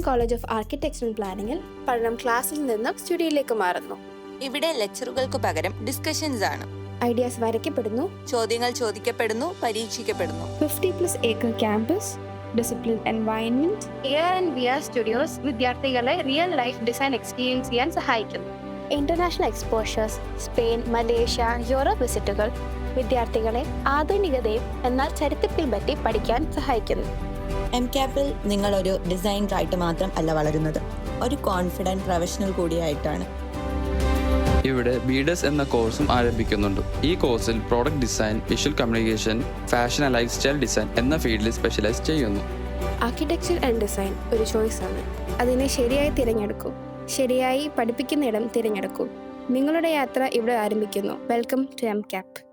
College of architecture and പ്ലാനിങ്ങിൽ പഠനം ക്ലാസ്സിൽ നിന്നും സ്റ്റുഡിയോയിലേക്ക് മാറുന്നു. ഇവിടെ ലെക്ചറുകൾക്ക് പകരം ഡിസ്കഷൻസ് ആണ്. ഐഡിയാസ് വരയ്ക്കപ്പെടുന്നു, ചോദ്യങ്ങൾ ചോദിക്കപ്പെടുന്നു, പരീക്ഷിക്കപ്പെടുന്നു. 50+ acre campus, discipline environment, AR&VR studios വിദ്യാർത്ഥികളെ റിയൽ ലൈഫ് ഡിസൈൻ എക്സ്പീരിയൻസ് ചെയ്യാൻ സഹായിക്കുന്നു. International exposures, Spain, Malaysia, Europe വിസിറ്റുകൾ വിദ്യാർത്ഥികളെ ആധുനികതയും എന്നാൽ ചരിത്രത്തിൽ പറ്റി പഠിക്കാൻ സഹായിക്കുന്നു. MCAP-ൽ നിങ്ങൾ ഒരു ഡിസൈനറായിട്ട് മാത്രം അല്ല വളരുന്നത്, ഒരു കോൺഫിഡൻറ്റ് പ്രൊഫഷണൽ കൂടിയായിട്ടാണ്. ഇവിടെ BDES എന്ന കോഴ്സും ആരംഭിക്കുന്നുണ്ട്. ഈ കോഴ്സിൽ product design, visual communication, fashion and life style design എന്ന ഫീൽഡിൽ സ്പെഷ്യലൈസ് ചെയ്യുന്നു. ആർക്കിടെക്ചർ ആൻഡ് ഡിസൈൻ ഒരു ചോയ്സാണ്. അതിനെ ശരിയായി തിരഞ്ഞെടുക്കൂ. ശരിയായി പഠിപ്പിക്കുന്നിടം തിരഞ്ഞെടുക്കൂ. നിങ്ങളുടെ യാത്ര ഇവിടെ ആരംഭിക്കുന്നു. Welcome to MCAP.